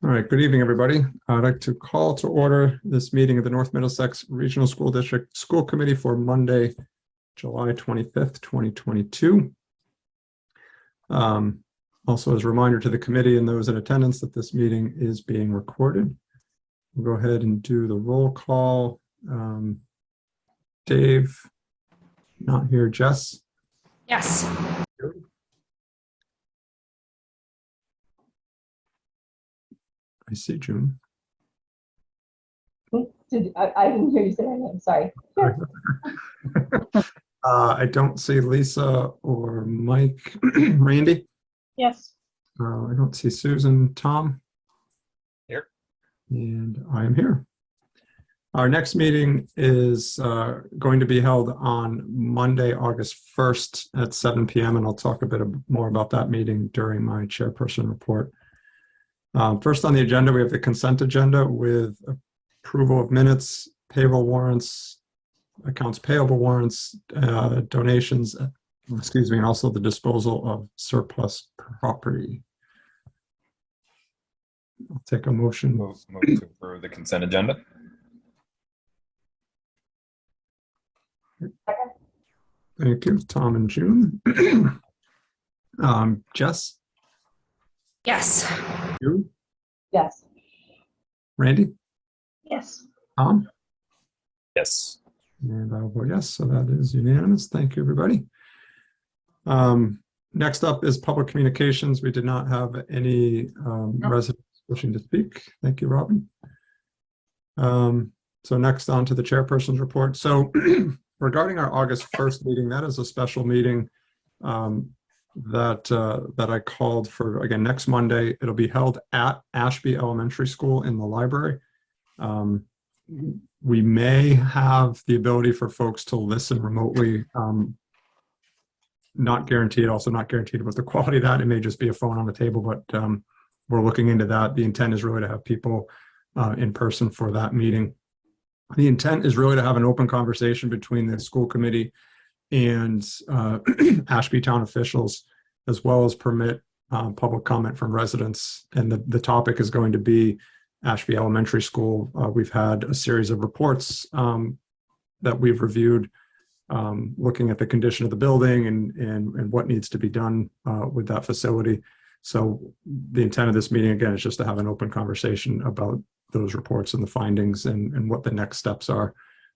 All right, good evening, everybody. I'd like to call to order this meeting of the North Middlesex Regional School District School Committee for Monday, July 25th, 2022. Also, as a reminder to the committee and those in attendance that this meeting is being recorded. We'll go ahead and do the roll call. Dave, not here. Jess? Yes. I see June. I didn't hear you say my name, sorry. I don't see Lisa or Mike. Randy? Yes. I don't see Susan. Tom? Here. And I am here. Our next meeting is going to be held on Monday, August 1st at 7 p.m. and I'll talk a bit more about that meeting during my chairperson report. First on the agenda, we have the consent agenda with approval of minutes, payroll warrants, accounts payable warrants, donations, and also the disposal of surplus property. I'll take a motion. Move to approve the consent agenda. Thank you, Tom and June. Jess? Yes. You? Yes. Randy? Yes. Tom? Yes. And I'll vote yes, so that is unanimous. Thank you, everybody. Next up is public communications. We did not have any residents wishing to speak. Thank you, Robin. So next on to the chairperson's report. So regarding our August 1st meeting, that is a special meeting that I called for, again, next Monday. It'll be held at Ashby Elementary School in the library. We may have the ability for folks to listen remotely. Not guaranteed, also not guaranteed with the quality of that. It may just be a phone on the table, but we're looking into that. The intent is really to have people in person for that meeting. The intent is really to have an open conversation between the school committee and Ashby town officials, as well as permit public comment from residents. And the topic is going to be Ashby Elementary School. We've had a series of reports that we've reviewed, looking at the condition of the building and what needs to be done with that facility. So the intent of this meeting, again, is just to have an open conversation about those reports and the findings and what the next steps are.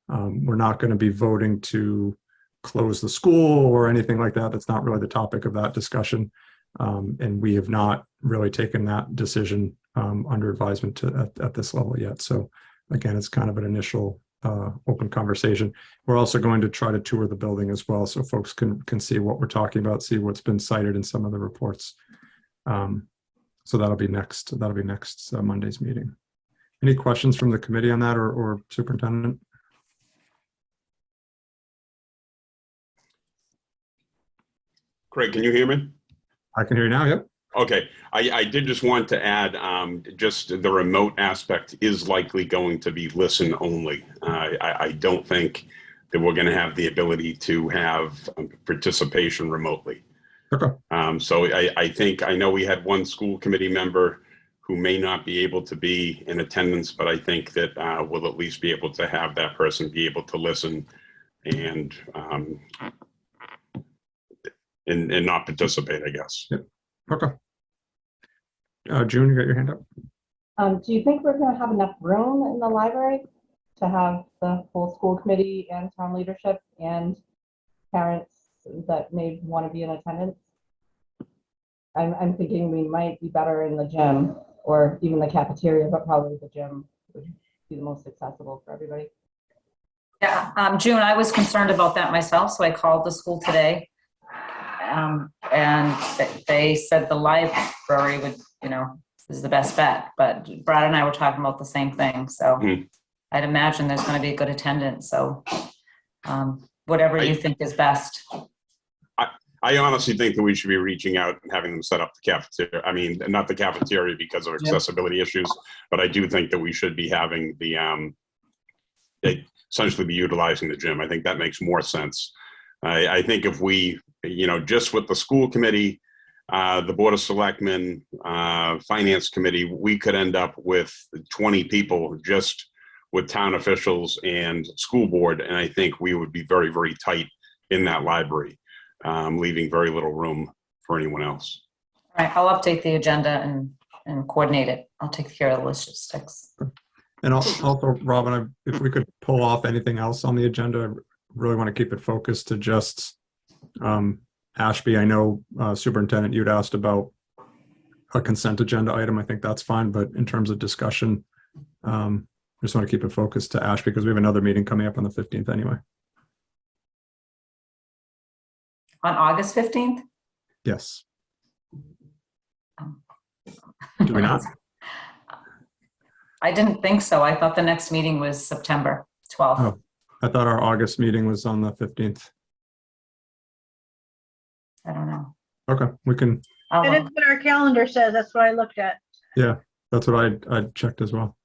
We're not going to be voting to close the school or anything like that. That's not really the topic of that discussion. And we have not really taken that decision under advisement at this level yet. So again, it's kind of an initial open conversation. We're also going to try to tour the building as well, so folks can see what we're talking about, see what's been cited in some of the reports. So that'll be next Monday's meeting. Any questions from the committee on that or Superintendent? Craig, can you hear me? I can hear you now, yep. Okay, I did just want to add, just the remote aspect is likely going to be listen only. I don't think that we're going to have the ability to have participation remotely. Okay. So I know we had one school committee member who may not be able to be in attendance, but I think that we'll at least be able to have that person be able to listen and not participate, I guess. Yep. Okay. June, you got your hand up? Do you think we're going to have enough room in the library to have the full school committee and town leadership and parents that may want to be in attendance? I'm thinking we might be better in the gym or even the cafeteria, but probably the gym would be the most accessible for everybody. Yeah, June, I was concerned about that myself, so I called the school today. And they said the library would, is the best bet. But Brad and I were talking about the same thing. So I'd imagine there's going to be a good attendance. So whatever you think is best. I honestly think that we should be reaching out and having them set up the cafeteria. I mean, not the cafeteria because of accessibility issues, but I do think that we should be having the, essentially be utilizing the gym. I think that makes more sense. I think if we, just with the school committee, the Board of Selectmen, Finance Committee, we could end up with 20 people just with town officials and school board. And I think we would be very, very tight in that library, leaving very little room for anyone else. All right, I'll update the agenda and coordinate it. I'll take care of the logistics. And also, Robin, if we could pull off anything else on the agenda, I really want to keep it focused to just Ashby. I know, Superintendent, you'd asked about a consent agenda item. I think that's fine, but in terms of discussion, I just want to keep it focused to Ashby because we have another meeting coming up on the 15th anyway. On August 15th? Yes. Do we not? I didn't think so. I thought the next meeting was September 12th. Oh, I thought our August meeting was on the 15th. I don't know. Okay, we can, And it's what our calendar says. That's what I looked at. yeah, that's what I checked as well.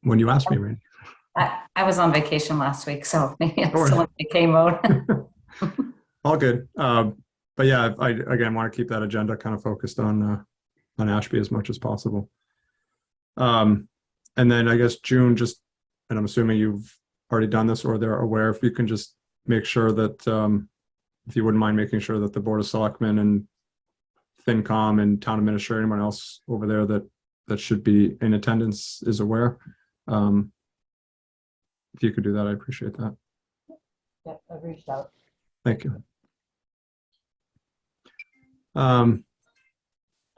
When you asked me, Randy. I was on vacation last week, so maybe I'm Sure. still in vacay mode. All good. But yeah, I again want to keep that agenda kind of focused on Ashby as much as possible. And then I guess June, just, and I'm assuming you've already done this or they're aware, if you can just make sure that, if you wouldn't mind making sure that the Board of Selectmen and FinCom and Town Administrator, anyone else over there that should be in attendance is aware. If you could do that, I appreciate that. Yep, I've reached out. Thank you. All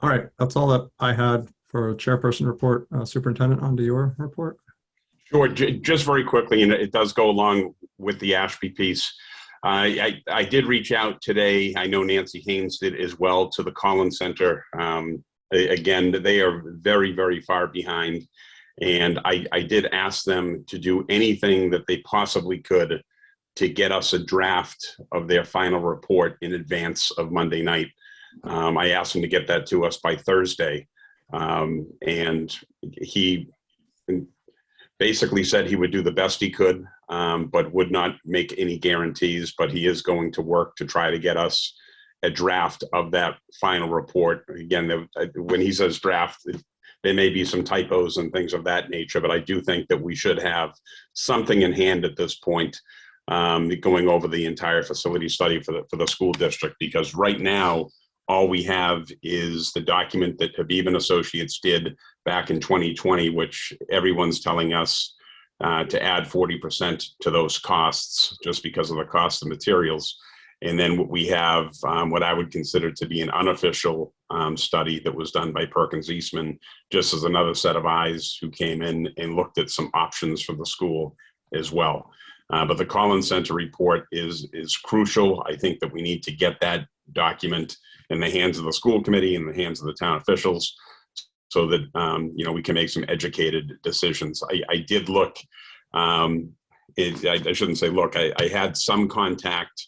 right, that's all that I had for Chairperson report. Superintendent, on to your report. Sure, just very quickly, and it does go along with the Ashby piece. I did reach out today. I know Nancy Haynes did as well, to the Collins Center. Again, they are very, very far behind. And I did ask them to do anything that they possibly could to get us a draft of their final report in advance of Monday night. I asked him to get that to us by Thursday. And he basically said he would do the best he could, but would not make any guarantees, but he is going to work to try to get us a draft of that final report. Again, when he says draft, there may be some typos and things of that nature, but I do think that we should have something in hand at this point, going over the entire facility study for the school district, because right now, all we have is the document that Habib and Associates did back in 2020, which everyone's telling us to add 40% to those costs just because of the cost of materials. And then we have what I would consider to be an unofficial study that was done by Perkins Eastman, just as another set of eyes who came in and looked at some options for the school as well. But the Collins Center report is crucial. I think that we need to get that document in the hands of the school committee, in the hands of the town officials, so that we can make some educated decisions. I did look. I shouldn't say look. I had some contact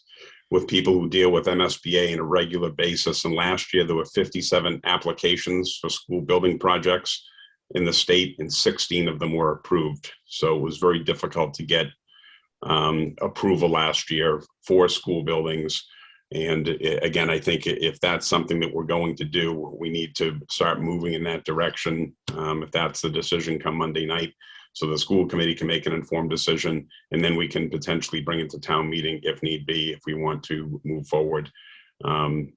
with people who deal with MSBA on a regular basis. And last year there were 57 applications for school building projects in the state, and 16 of them were approved. So it was very difficult to get approval last year for school buildings. And again, I think if that's something that we're going to do, we need to start moving in that direction. If that's the decision come Monday night, so the school committee can make an informed decision, and then we can potentially bring it to town meeting if need be, if we want to move forward and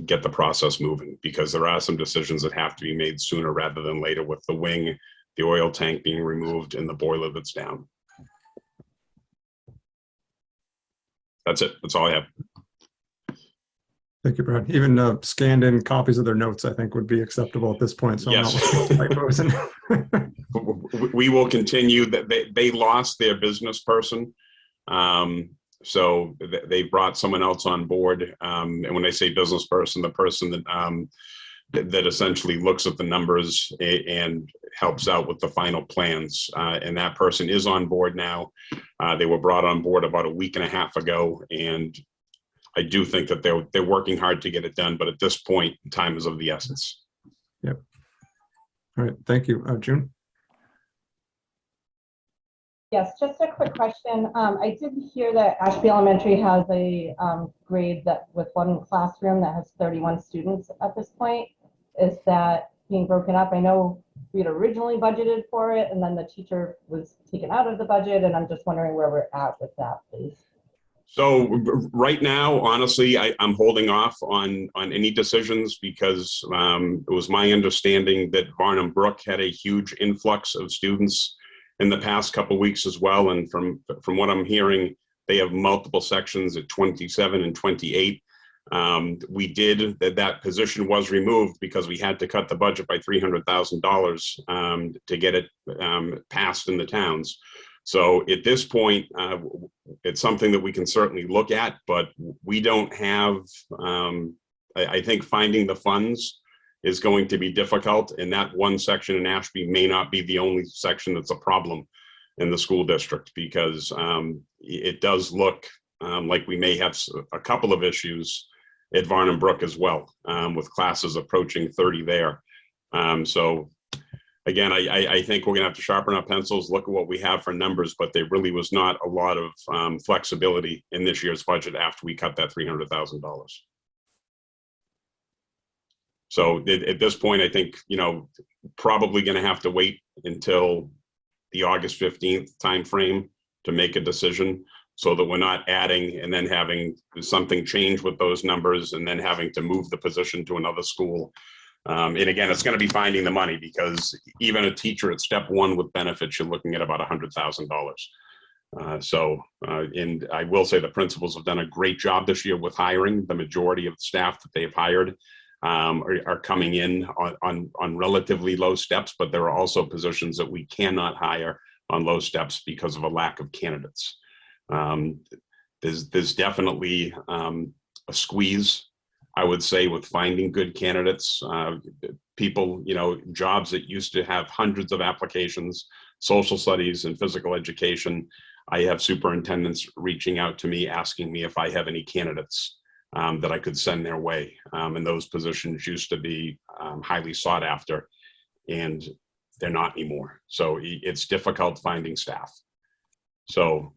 get the process moving, because there are some decisions that have to be made sooner rather than later, with the wing, the oil tank being removed, and the boiler that's down. That's it. That's all I have. Thank you, Brad. Even scanned in copies of their notes, I think, would be acceptable at this point. So Yes. I'm not typos in. We will continue. That they lost their business person, so they brought someone else on board. And when I say business person, the person that essentially looks at the numbers and helps out with the final plans. And that person is on board now. They were brought on board about a week and a half ago, and I do think that they're working hard to get it done. But at this point, time is of the essence. Yep. All right. Thank you, June. Yes, just a quick question. I did hear that Ashby Elementary has a grade that with one classroom that has 31 students at this point. Is that being broken up? I know we had originally budgeted for it and then the teacher was taken out of the budget, and I'm just wondering where we're at with that, please. So right now, honestly, I'm holding off on any decisions because it was my understanding that Varnum Brook had a huge influx of students in the past couple of weeks as well. And from what I'm hearing, they have multiple sections at 27 and 28. We did that position was removed because we had to cut the budget by $300,000 to get it passed in the towns. So at this point, it's something that we can certainly look at, but we don't have, I think finding the funds is going to be difficult. And that one section in Ashby may not be the only section that's a problem in the school district, because it does look like we may have a couple of issues at Varnum Brook as well, with classes approaching 30 there. So again, I think we're gonna have to sharpen our pencils, look at what we have for numbers, but there really was not a lot of flexibility in this year's budget after we cut that $300,000. So at this point, I think, probably gonna have to wait until the August 15th timeframe to make a decision, so that we're not adding and then having something change with those numbers and then having to move the position to another school. And again, it's going to be finding the money, because even a teacher at step one with benefits, you're looking at about $100,000. And I will say the principals have done a great job this year with hiring. The majority of the staff that they've hired are coming in on relatively low steps, but there are also positions that we cannot hire on low steps because of a lack of candidates. There's definitely a squeeze, I would say, with finding good candidates. People, jobs that used to have hundreds of applications, social studies and physical education. I have superintendents reaching out to me, asking me if I have any candidates that I could send their way. And those positions used to be highly sought after, and they're not anymore. So it's difficult finding staff. So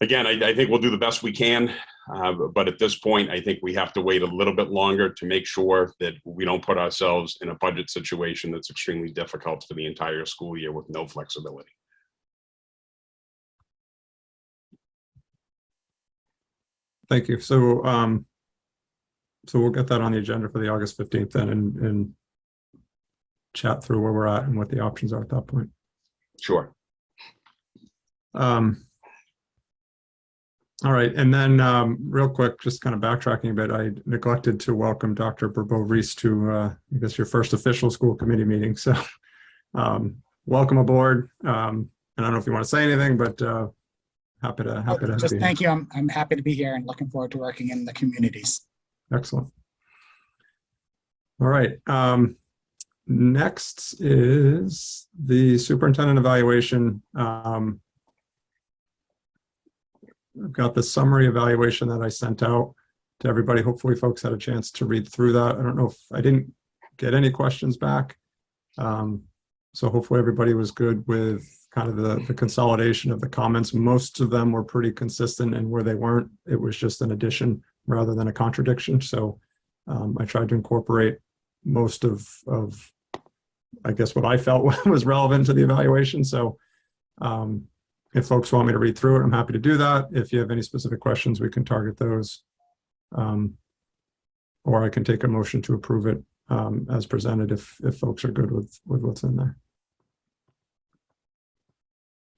again, I think we'll do the best we can. But at this point, I think we have to wait a little bit longer to make sure that we don't put ourselves in a budget situation that's extremely difficult for the entire school year with no flexibility. Thank you. So, so we'll get that on the agenda for the August 15th then, and chat through where we're at and what the options are at that point. Sure. All right, and then real quick, just kind of backtracking a bit, I neglected to welcome Dr. Bourbeau-Rees to, I guess, your first official school committee meeting. So welcome aboard. And I don't know if you want to say anything, but happy to have Just you. thank you. I'm happy to be here and looking forward to working in the communities. Excellent. All right. Next is the superintendent evaluation. I've got the summary evaluation that I sent out to everybody. Hopefully folks had a chance to read through that. I don't know if I didn't get any questions back. So hopefully everybody was good with kind of the consolidation of the comments. Most of them were pretty consistent, and where they weren't, it was just an addition rather than a contradiction. So I tried to incorporate most of I guess what I felt was relevant to the evaluation. So if folks want me to read through it, I'm happy to do that. If you have any specific questions, we can target those. Or I can take a motion to approve it as presented if folks are good with what's in there.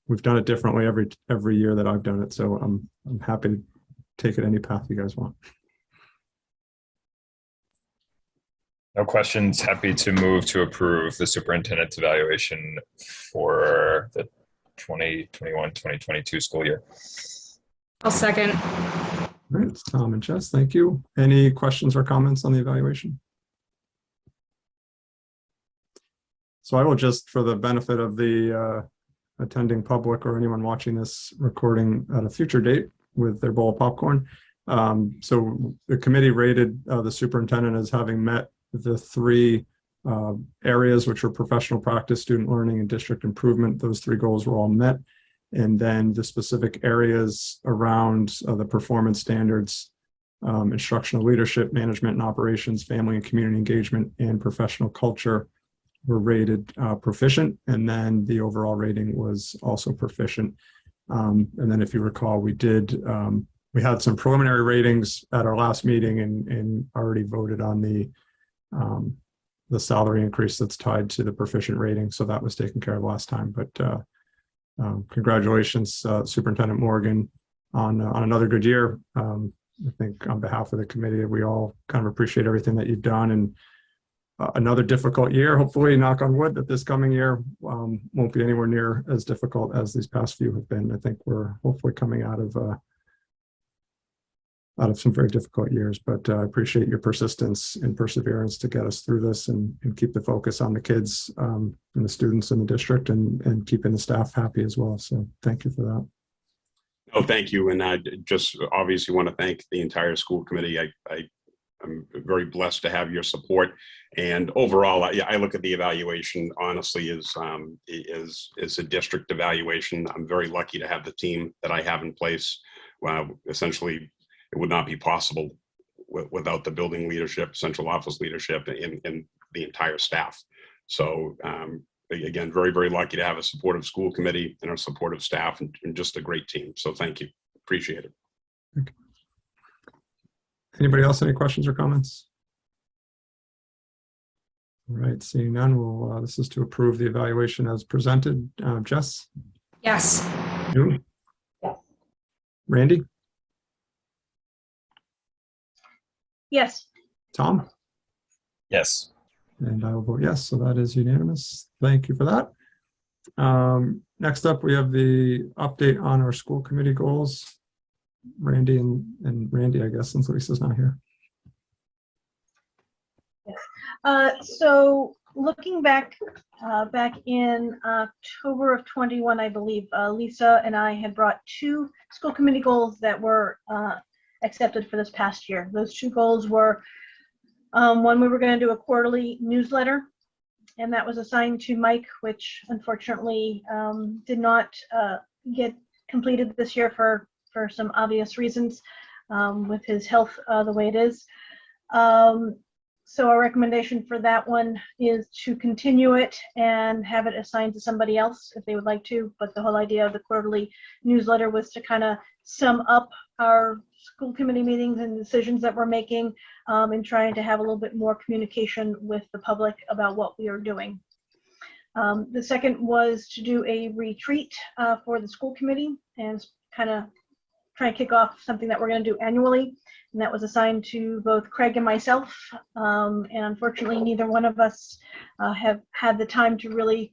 We've done it differently every year that I've done it, so I'm happy to take it any path you guys want. No questions. Happy to move to approve the superintendent's evaluation for the 2021-2022 school year. I'll second. All right, it's Tom and Jess. Thank you. Any questions or comments on the evaluation? So I will just, for the benefit of the attending public or anyone watching this recording at a future date with their bowl of popcorn. So the committee rated the superintendent as having met the three areas, which are professional practice, student learning, and district improvement. Those three goals were all met. And then the specific areas around the performance standards, instructional leadership, management and operations, family and community engagement, and professional culture were rated proficient. And then the overall rating was also proficient. And then if you recall, we had some preliminary ratings at our last meeting and already voted on the salary increase that's tied to the proficient rating. So that was taken care of last time. But congratulations, Superintendent Morgan, on another good year. I think on behalf of the committee, we all kind of appreciate everything that you've done, and another difficult year. Hopefully, knock on wood, that this coming year won't be anywhere near as difficult as these past few have been. I think we're hopefully coming out of some very difficult years, but I appreciate your persistence and perseverance to get us through this and keep the focus on the kids and the students in the district and keeping the staff happy as well. So thank you for that. Oh, thank you. And I just obviously want to thank the entire school committee. I'm very blessed to have your support. And overall, I look at the evaluation honestly as a district evaluation. I'm very lucky to have the team that I have in place. Essentially, it would not be possible without the building leadership, central office leadership, and the entire staff. So again, very, very lucky to have a supportive school committee and a supportive staff and just a great team. So thank you. Appreciate it. Okay. Anybody else, any questions or comments? All right, seeing none, this is to approve the evaluation as presented. Jess? Yes. You? Yes. Randy? Yes. Tom? Yes. And I will vote yes, so that is unanimous. Thank you for that. Next up, we have the update on our school committee goals. Randy and Randy, I guess, since Lisa's not here. So looking back in October of 21, I believe, Lisa and I had brought 2 school committee goals that were accepted for this past year. Those 2 goals were, one, we were going to do a quarterly newsletter, and that was assigned to Mike, which unfortunately did not get completed this year for some obvious reasons with his health the way it is. So our recommendation for that one is to continue it and have it assigned to somebody else if they would like to. But the whole idea of the quarterly newsletter was to kind of sum up our school committee meetings and decisions that we're making, and trying to have a little bit more communication with the public about what we are doing. The second was to do a retreat for the school committee and kind of try and kick off something that we're going to do annually. And that was assigned to both Craig and myself. And unfortunately, neither one of us have had the time to really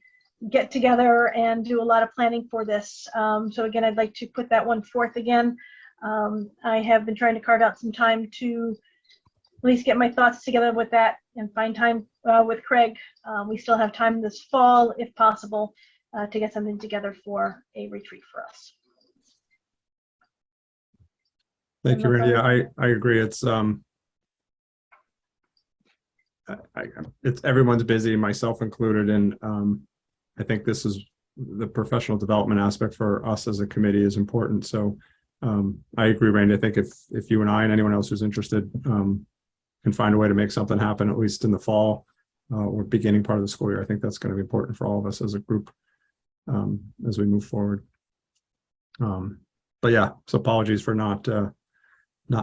get together and do a lot of planning for this. So again, I'd like to put that one forth again. I have been trying to carve out some time to at least get my thoughts together with that and find time with Craig. We still have time this fall, if possible, to get something together for a retreat for us. Thank you, Randy. I agree. It's everyone's busy, myself included, and I think this is the professional development aspect for us as a committee is important. So I agree, Randy. I think if you and I and anyone else who's interested can find a way to make something happen, at least in the fall or beginning part of the school year, I think that's going to be important for all of us as a group as we move forward. But yeah, so apologies for not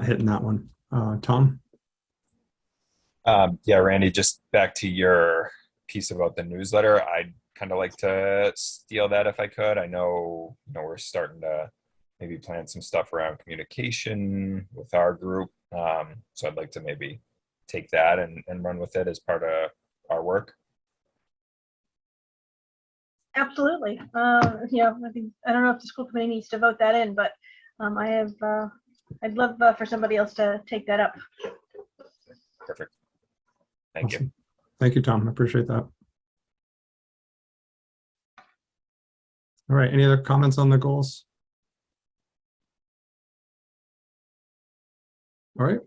hitting that one. Tom? Yeah, Randy, just back to your piece about the newsletter. I'd kind of like to steal that if I could. I know, we're starting to maybe plan some stuff around communication with our group. So I'd like to maybe take that and run with it as part of our work. Absolutely. I think, I don't know if the school committee needs to vote that in, but I'd love for somebody else to take that up. Perfect. Thank you. Thank you, Tom. I appreciate that. All right. Any other comments on the goals? All right.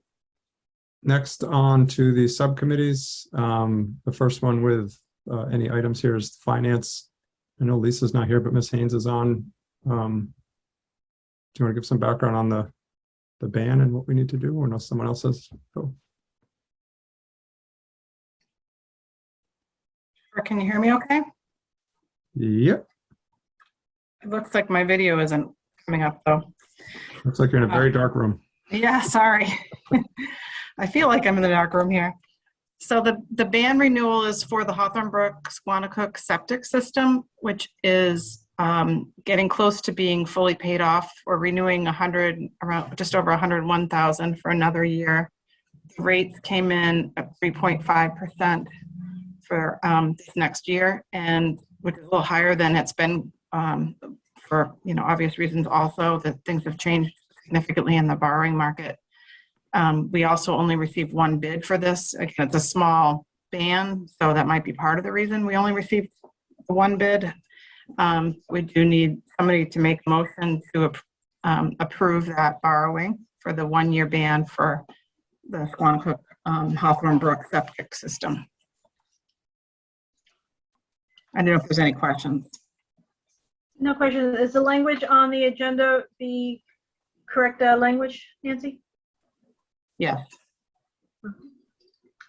Next on to the subcommittees. The first one with any items here is finance. I know Lisa's not here, but Ms. Haynes is on Do you want to give some background on the ban and what we need to do, or no, someone else says? Go. Can you hear me okay? Yep. It looks like my video isn't coming up though. Looks like you're in a very dark room. Yeah, sorry. I feel like I'm in the dark room here. So the ban renewal is for the Hawthorne Brook Squanicook septic system, which is getting close to being fully paid off. We're renewing just over 101,000 for another year. The rates came in at 3.5% for this next year, and which is a little higher than it's been for obvious reasons. Also, that things have changed significantly in the borrowing market. We also only received one bid for this. Again, it's a small ban, so that might be part of the reason we only received one bid. We do need somebody to make a motion to approve that borrowing for the 1-year ban for the Squanicook Hawthorne Brook septic system. I don't know if there's any questions. No question. Is the language on the agenda the correct language, Nancy? Yes.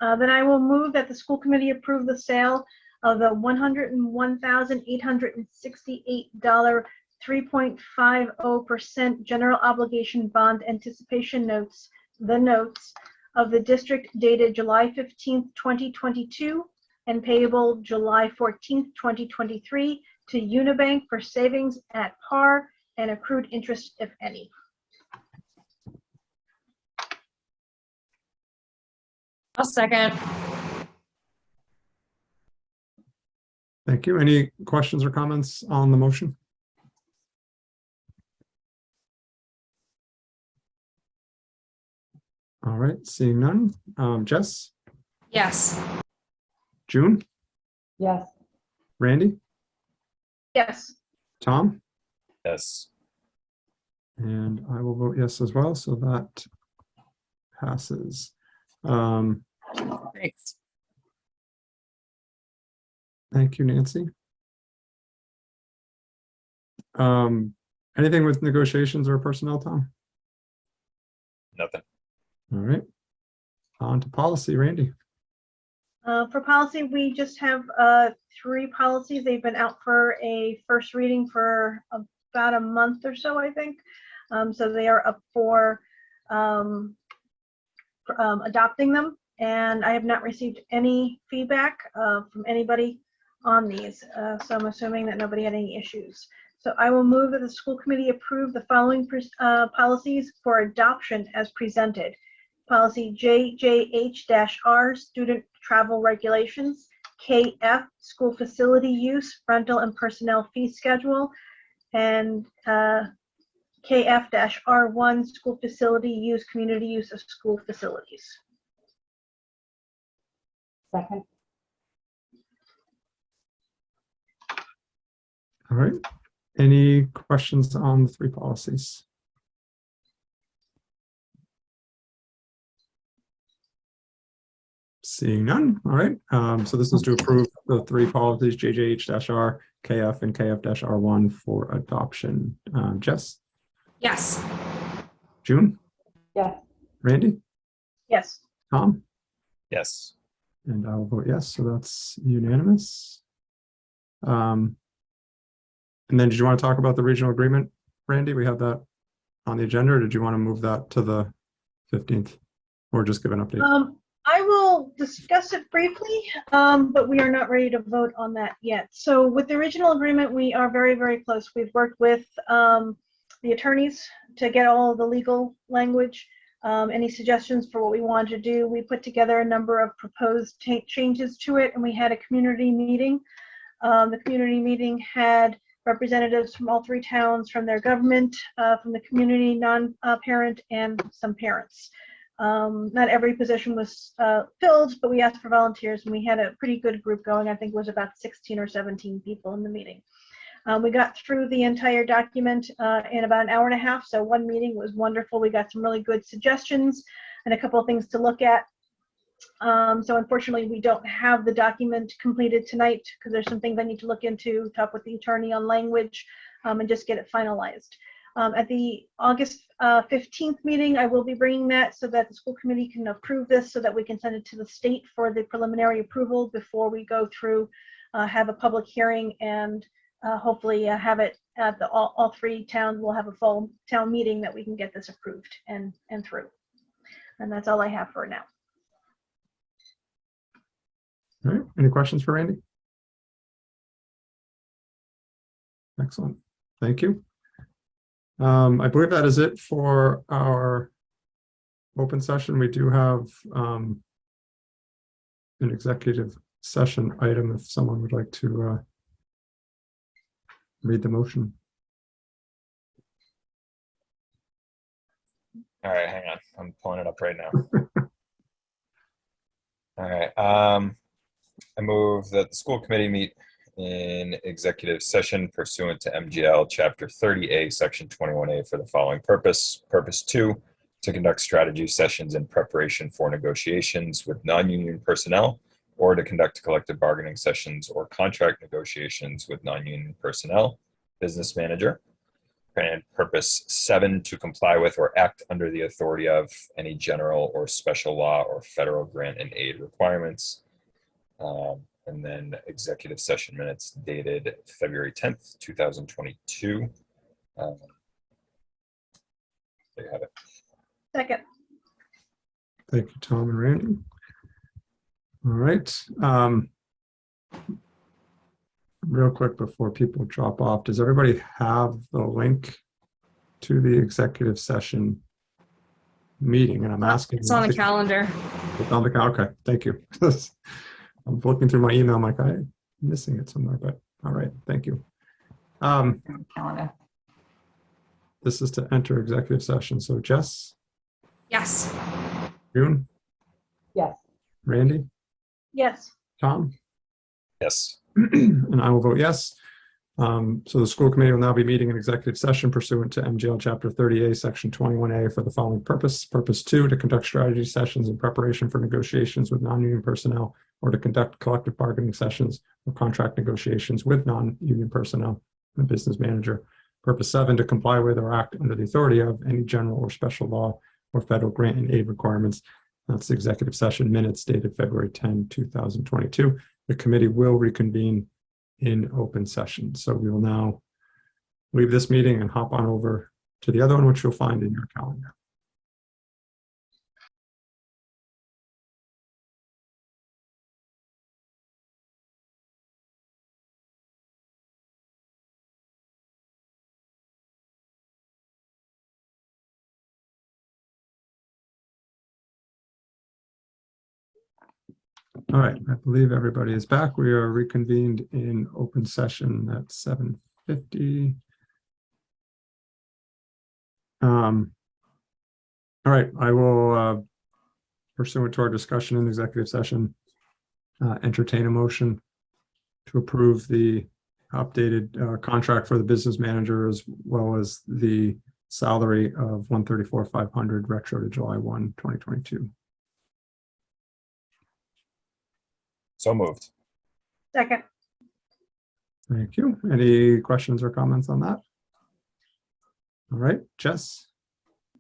Then I will move that the school committee approve the sale of the $101,868 3.50% general obligation bond anticipation notes, the notes of the district dated July 15th, 2022 and payable July 14th, 2023 to Unibank for savings at par and accrued interest, if any. I'll second. Thank you. Any questions or comments on the motion? All right, seeing none. Jess? Yes. June? Yes. Randy? Yes. Tom? Yes. And I will vote yes as well, so that passes. Thanks. Thank you, Nancy. Anything with negotiations or personnel, Tom? Nothing. All right. On to policy, Randy. For policy, we just have 3 policies. They've been out for a first reading for about a month or so, I think. So they are up for adopting them. And I have not received any feedback from anybody on these. So I'm assuming that nobody had any issues. So I will move that the school committee approve the following policies for adoption as presented. Policy JJH-R, student travel regulations. KF, school facility use, rental and personnel fee schedule. And KF-R1, school facility use, community use of school facilities. Second. All right. Any questions on the 3 policies? Seeing none. All right. So this is to approve the 3 policies, JJH-R, KF, and KF-R1 for adoption. Jess? Yes. June? Yes. Randy? Yes. Tom? Yes. And I will vote yes, so that's unanimous. And then did you want to talk about the regional agreement, Randy? We have that on the agenda, or did you want to move that to the 15th or just give an update? I will discuss it briefly, but we are not ready to vote on that yet. So with the original agreement, we are very, very close. We've worked with the attorneys to get all of the legal language, any suggestions for what we want to do. We put together a number of proposed changes to it, and we had a community meeting. The community meeting had representatives from all 3 towns, from their government, from the community, non-parent, and some parents. Not every position was filled, but we asked for volunteers, and we had a pretty good group going. I think it was about 16 or 17 people in the meeting. We got through the entire document in about an hour and a half, so one meeting was wonderful. We got some really good suggestions and a couple of things to look at. So unfortunately, we don't have the document completed tonight because there's some things I need to look into, talk with the attorney on language, and just get it finalized. At the August 15th meeting, I will be bringing that so that the school committee can approve this so that we can send it to the state for the preliminary approval before we go through, have a public hearing, and hopefully have it at all three towns. We'll have a full town meeting that we can get this approved and through. And that's all I have for now. All right, any questions for Randy? Excellent, thank you. I believe that is it for our open session. We do have an executive session item if someone would like to read the motion. All right, hang on. I'm pulling it up right now. All right. I move that the school committee meet in executive session pursuant to MGL Chapter 30A, Section 21A for the following purpose. Purpose 2, to conduct strategy sessions in preparation for negotiations with non-union personnel or to conduct collective bargaining sessions or contract negotiations with non-union personnel, business manager. And purpose 7, to comply with or act under the authority of any general or special law or federal grant and aid requirements. And then executive session minutes dated February 10th, 2022. There you have it. Second. Thank you, Tom and Randy. All right. Real quick before people drop off, does everybody have the link to the executive session meeting? And I'm asking. It's on the calendar. It's on the calendar. Okay, thank you. I'm looking through my email. I'm like, I'm missing it somewhere, but all right, thank you. Calendar. This is to enter executive session. So Jess, Yes. June, Yes. Randy, Yes. Tom, Yes. and I will vote yes. So the school committee will now be meeting in executive session pursuant to MGL Chapter 30A, Section 21A for the following purpose. Purpose 2, to conduct strategy sessions in preparation for negotiations with non-union personnel or to conduct collective bargaining sessions or contract negotiations with non-union personnel and business manager. Purpose 7, to comply with or act under the authority of any general or special law or federal grant and aid requirements. That's the executive session minutes dated February 10, 2022. The committee will reconvene in open session. So we will now leave this meeting and hop on over to the other one, which you'll find in your calendar. All right, I believe everybody is back. We are reconvened in open session at 7:50. All right, I will, pursuant to our discussion in executive session, entertain a motion to approve the updated contract for the business manager as well as the salary of $134,500 retro to July 1, 2022. So moved. Second. Thank you. Any questions or comments on that? All right, Jess,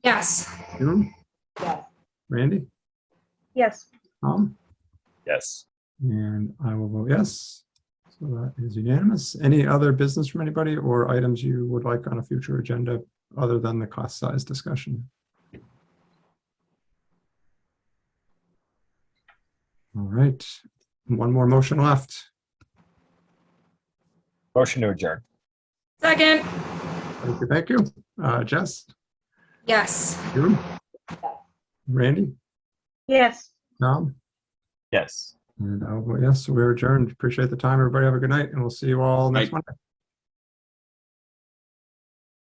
Yes. June, Yes. Randy, Yes. Tom, Yes. and I will vote yes. So that is unanimous. Any other business from anybody or items you would like on a future agenda other than the cost size discussion? All right, one more motion left. Motion to adjourn. Second. Thank you. Thank you. Jess, Yes. June, Randy, Yes. Tom, Yes. and I'll vote yes. So we're adjourned. Appreciate the time, everybody. Have a good night, and we'll see you all next Night. Monday.